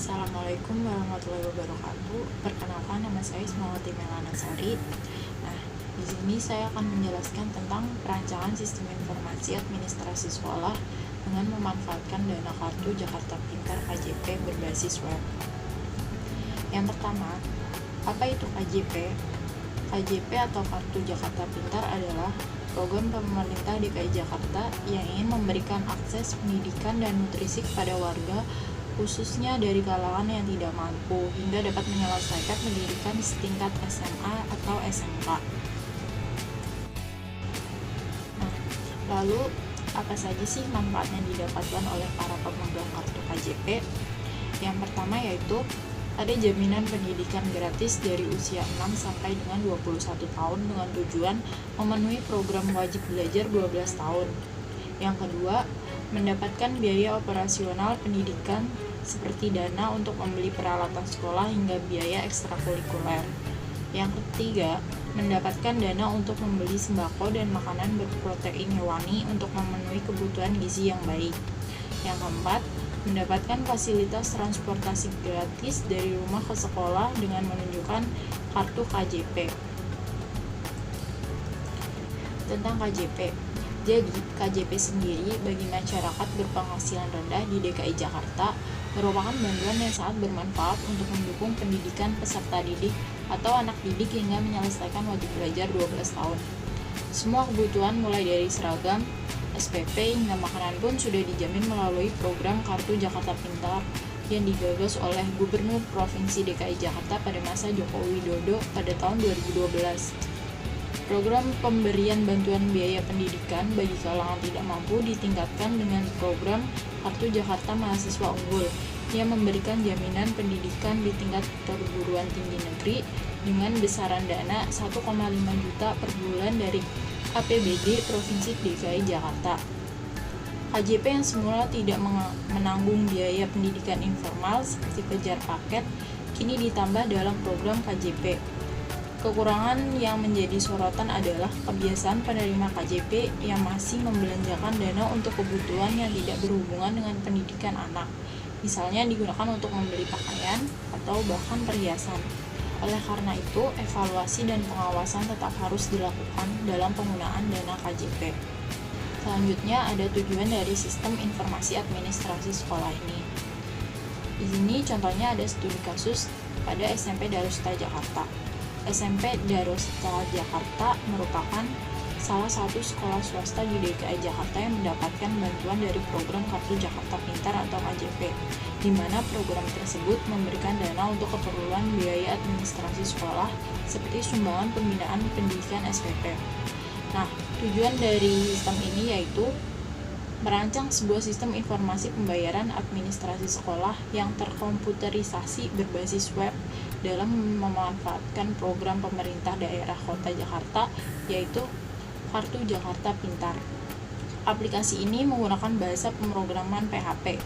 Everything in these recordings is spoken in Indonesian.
Assalamualaikum warahmatullahi wabarakatuh. Perkenalkan, nama saya Ismawati Melanarsari. Nah, di sini saya akan menjelaskan tentang perancangan sistem informasi administrasi sekolah dengan memanfaatkan dana kartu Jakarta Pintar KJP berbasis web. Yang pertama, apa itu KJP? KJP atau Kartu Jakarta Pintar adalah program pemerintah DKI Jakarta yang ingin memberikan akses pendidikan dan nutrisi kepada warga, khususnya dari kalangan yang tidak mampu, hingga dapat menyelesaikan pendidikan setingkat SMA atau SMK. Nah, lalu apa saja sih manfaat yang didapatkan oleh para pemegang kartu KJP? Yang pertama yaitu ada jaminan pendidikan gratis dari usia 6 sampai dengan 21 tahun dengan tujuan memenuhi program wajib belajar 12 tahun. Yang kedua, mendapatkan biaya operasional pendidikan seperti dana untuk membeli peralatan sekolah hingga biaya ekstrakurikuler. Yang ketiga, mendapatkan dana untuk membeli sembako dan makanan berprotein hewani untuk memenuhi kebutuhan gizi yang baik. Yang keempat, mendapatkan fasilitas transportasi gratis dari rumah ke sekolah dengan menunjukkan kartu KJP. Tentang KJP, jadi KJP sendiri bagi masyarakat berpenghasilan rendah di DKI Jakarta merupakan bantuan yang sangat bermanfaat untuk mendukung pendidikan peserta didik atau anak didik hingga menyelesaikan wajib belajar 12 tahun. Semua kebutuhan mulai dari seragam, SPP hingga makanan pun sudah dijamin melalui program Kartu Jakarta Pintar yang digagas oleh Gubernur Provinsi DKI Jakarta pada masa Joko Widodo pada tahun 2012. Program pemberian bantuan biaya pendidikan bagi kalangan tidak mampu ditingkatkan dengan program Kartu Jakarta Mahasiswa Unggul yang memberikan jaminan pendidikan di tingkat perguruan tinggi negeri dengan besaran dana 1,5 juta per bulan dari APBD Provinsi DKI Jakarta. KJP yang semula tidak menanggung biaya pendidikan informal seperti kejar paket, kini ditambah dalam program KJP. Kekurangan yang menjadi sorotan adalah kebiasaan penerima KJP yang masih membelanjakan dana untuk kebutuhan yang tidak berhubungan dengan pendidikan anak, misalnya digunakan untuk membeli pakaian atau bahkan perhiasan. Oleh karena itu, evaluasi dan pengawasan tetap harus dilakukan dalam penggunaan dana KJP. Selanjutnya, ada tujuan dari sistem informasi administrasi sekolah ini. Di sini contohnya ada studi kasus pada SMP Darusta Jakarta. SMP Darusta Jakarta merupakan salah satu sekolah swasta di DKI Jakarta yang mendapatkan bantuan dari program Kartu Jakarta Pintar atau KJP, di mana program tersebut memberikan dana untuk keperluan biaya administrasi sekolah seperti sumbangan pembinaan pendidikan SPP. Nah, tujuan dari sistem ini yaitu merancang sebuah sistem informasi pembayaran administrasi sekolah yang terkomputerisasi berbasis web dalam memanfaatkan program pemerintah daerah Kota Jakarta yaitu Kartu Jakarta Pintar. Aplikasi ini menggunakan bahasa pemrograman PHP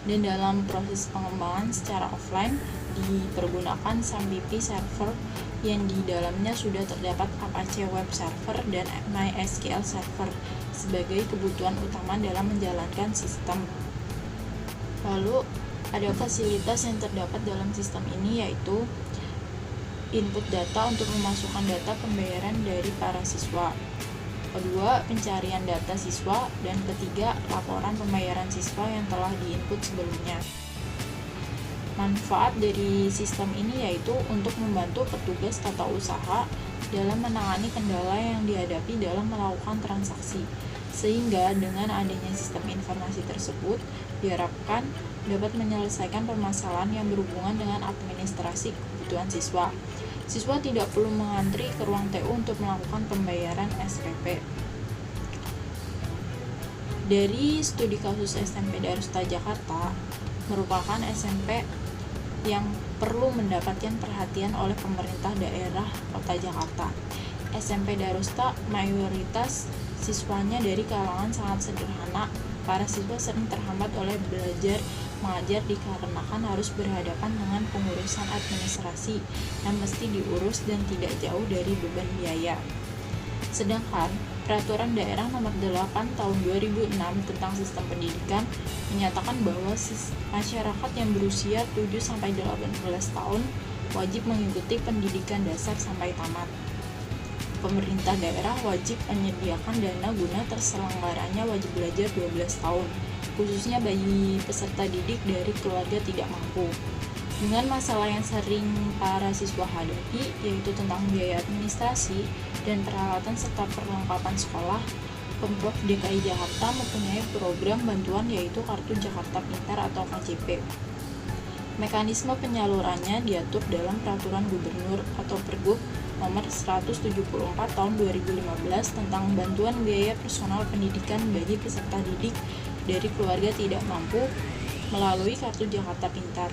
dan dalam proses pengembangan secara offline dipergunakan SAMPP server yang di dalamnya sudah terdapat Apache Web Server dan MySQL Server sebagai kebutuhan utama dalam menjalankan sistem. Lalu ada fasilitas yang terdapat dalam sistem ini yaitu input data untuk memasukkan data pembayaran dari para siswa. Kedua, pencarian data siswa, dan ketiga, laporan pembayaran siswa yang telah diinput sebelumnya. Manfaat dari sistem ini yaitu untuk membantu petugas tata usaha dalam menangani kendala yang dihadapi dalam melakukan transaksi, sehingga dengan adanya sistem informasi tersebut diharapkan dapat menyelesaikan permasalahan yang berhubungan dengan administrasi kebutuhan siswa. Siswa tidak perlu mengantri ke ruang TU untuk melakukan pembayaran SPP. Dari studi kasus SMP Darusta Jakarta, merupakan SMP yang perlu mendapatkan perhatian oleh pemerintah daerah Kota Jakarta. SMP Darusta mayoritas siswanya dari kalangan sangat sederhana. Para siswa sering terhambat oleh belajar mengajar dikarenakan harus berhadapan dengan pengurusan administrasi yang mesti diurus dan tidak jauh dari beban biaya. Sedangkan Peraturan Daerah Nomor 8 Tahun 2006 tentang Sistem Pendidikan menyatakan bahwa masyarakat yang berusia 7-18 tahun wajib mengikuti pendidikan dasar sampai tamat. Pemerintah daerah wajib menyediakan dana guna terselenggaranya wajib belajar 12 tahun, khususnya bagi peserta didik dari keluarga tidak mampu. Dengan masalah yang sering para siswa hadapi, yaitu tentang biaya administrasi dan peralatan serta perlengkapan sekolah, Pemprov DKI Jakarta mempunyai program bantuan yaitu Kartu Jakarta Pintar atau KJP. Mekanisme penyalurannya diatur dalam Peraturan Gubernur atau Pergub Nomor 174 Tahun 2015 tentang bantuan biaya personal pendidikan bagi peserta didik dari keluarga tidak mampu melalui Kartu Jakarta Pintar.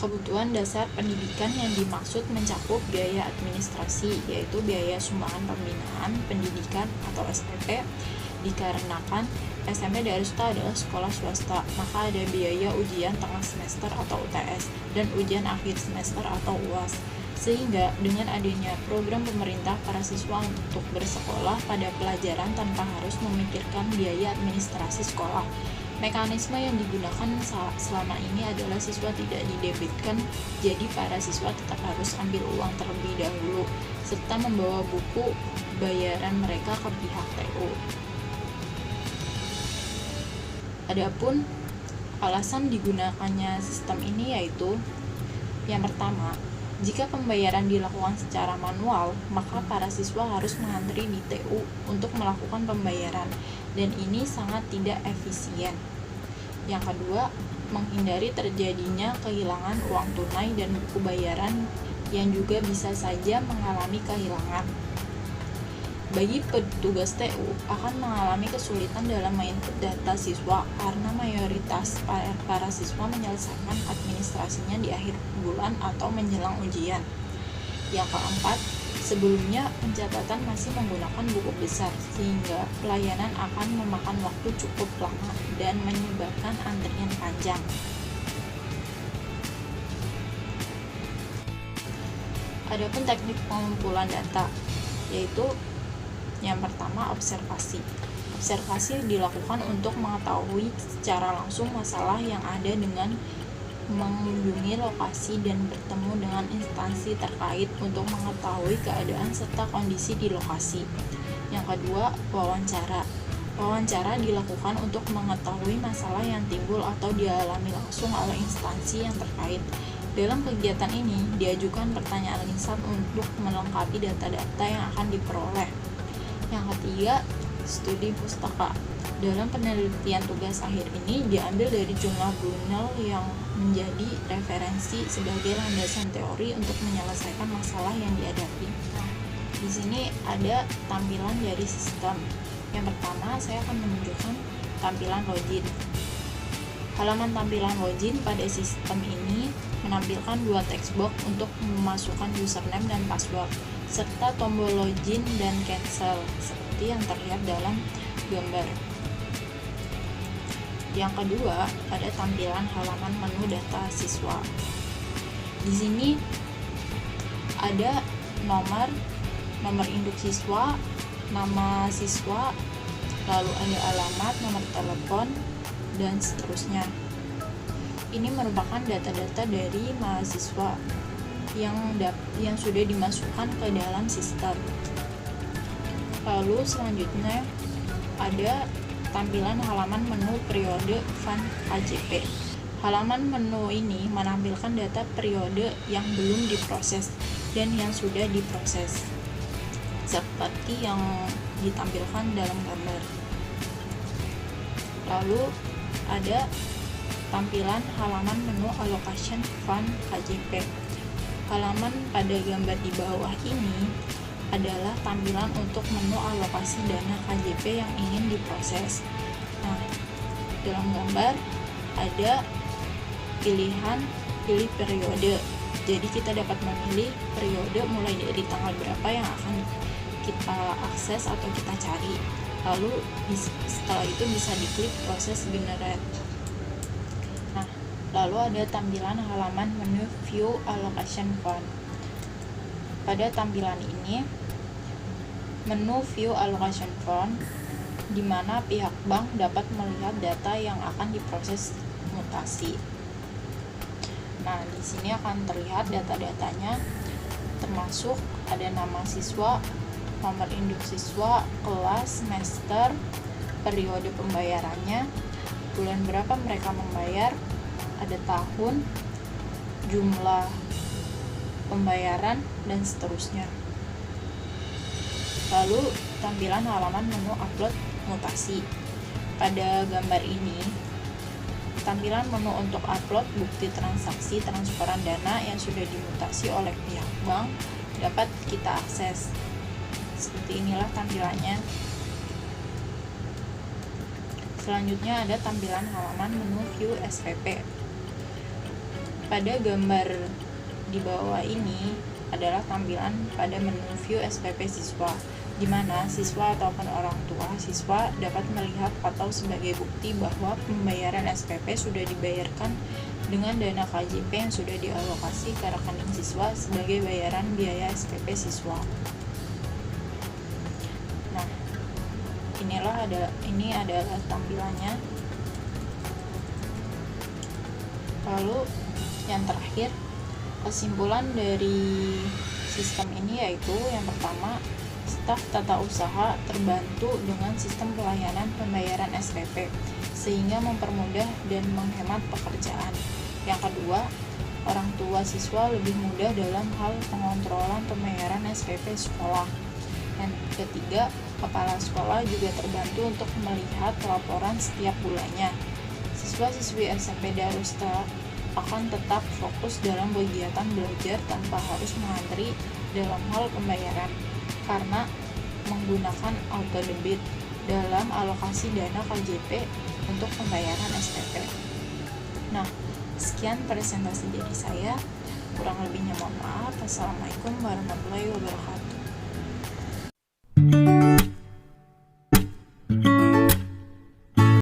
Kebutuhan dasar pendidikan yang dimaksud mencakup biaya administrasi, yaitu biaya sumbangan pembinaan pendidikan atau SPP, dikarenakan SMP Darussuta adalah sekolah swasta, maka ada biaya ujian tengah semester atau UTS dan ujian akhir semester atau UAS. Sehingga dengan adanya program pemerintah, para siswa untuk bersekolah pada pelajaran tanpa harus memikirkan biaya administrasi sekolah. Mekanisme yang digunakan selama ini adalah siswa tidak didebitkan, jadi para siswa tetap harus ambil uang terlebih dahulu, serta membawa buku bayaran mereka ke pihak TU. Adapun alasan digunakannya sistem ini yaitu, yang pertama, jika pembayaran dilakukan secara manual, maka para siswa harus mengantri di TU untuk melakukan pembayaran, dan ini sangat tidak efisien. Yang kedua, menghindari terjadinya kehilangan uang tunai dan buku bayaran yang juga bisa saja mengalami kehilangan. Bagi petugas TU akan mengalami kesulitan dalam menginput data siswa karena mayoritas para siswa menyelesaikan administrasinya di akhir bulan atau menjelang ujian. Yang keempat, sebelumnya pencatatan masih menggunakan buku besar sehingga pelayanan akan memakan waktu cukup lama dan menyebabkan antrian panjang. Adapun teknik pengumpulan data, yaitu yang pertama observasi. Observasi dilakukan untuk mengetahui secara langsung masalah yang ada dengan mengunjungi lokasi dan bertemu dengan instansi terkait untuk mengetahui keadaan serta kondisi di lokasi. Yang kedua, wawancara. Wawancara dilakukan untuk mengetahui masalah yang timbul atau dialami langsung oleh instansi yang terkait. Dalam kegiatan ini, diajukan pertanyaan lisan untuk melengkapi data-data yang akan diperoleh. Yang ketiga, studi pustaka. Dalam penelitian tugas akhir ini diambil dari jumlah Brunel yang menjadi referensi sebagai landasan teori untuk menyelesaikan masalah yang dihadapi. Di sini ada tampilan dari sistem. Yang pertama, saya akan menunjukkan tampilan login. Halaman tampilan login pada sistem ini menampilkan dua text box untuk memasukkan username dan password, serta tombol login dan cancel seperti yang terlihat dalam gambar. Yang kedua, ada tampilan halaman menu data siswa. Di sini ada nomor induk siswa, nama siswa, lalu ada alamat, nomor telepon, dan seterusnya. Ini merupakan data-data dari mahasiswa yang sudah dimasukkan ke dalam sistem. Lalu selanjutnya ada tampilan halaman menu periode Fund KJP. Halaman menu ini menampilkan data periode yang belum diproses dan yang sudah diproses, seperti yang ditampilkan dalam gambar. Lalu ada tampilan halaman menu allocation fund KJP. Halaman pada gambar di bawah ini adalah tampilan untuk menu alokasi dana KJP yang ingin diproses. Nah, dalam gambar ada pilih periode. Jadi kita dapat memilih periode mulai dari tanggal berapa yang akan kita akses atau kita cari. Lalu setelah itu bisa diklik proses generate. Nah, lalu ada tampilan halaman menu view allocation fund. Pada tampilan ini Menu View Allocation Form, di mana pihak bank dapat melihat data yang akan diproses mutasi. Nah, di sini akan terlihat data-datanya, termasuk ada nama siswa, nomor induk siswa, kelas, semester, periode pembayarannya, bulan berapa mereka membayar, ada tahun, jumlah pembayaran, dan seterusnya. Lalu tampilan halaman menu upload mutasi. Pada gambar ini, tampilan menu untuk upload bukti transaksi transferan dana yang sudah dimutasi oleh pihak bank dapat kita akses. Seperti inilah tampilannya. Selanjutnya ada tampilan halaman menu View SPP. Pada gambar di bawah ini adalah tampilan pada menu View SPP siswa, di mana siswa ataupun orang tua siswa dapat melihat atau sebagai bukti bahwa pembayaran SPP sudah dibayarkan dengan dana KJP yang sudah dialokasi ke rekening siswa sebagai bayaran biaya SPP siswa. Nah, ini adalah tampilannya. Lalu yang terakhir, kesimpulan dari sistem ini yaitu yang pertama, staf tata usaha terbantu dengan sistem pelayanan pembayaran SPP sehingga mempermudah dan menghemat pekerjaan. Yang kedua, orang tua siswa lebih mudah dalam hal pengontrolan pembayaran SPP sekolah. Yang ketiga, kepala sekolah juga terbantu untuk melihat laporan setiap bulannya. Siswa-siswi SMP Darussalam akan tetap fokus dalam kegiatan belajar tanpa harus mengantri dalam hal pembayaran karena menggunakan auto debit dalam alokasi dana KJP untuk pembayaran SPP. Nah, sekian presentasi dari saya. Kurang lebihnya mohon maaf. Assalamualaikum warahmatullahi wabarakatuh.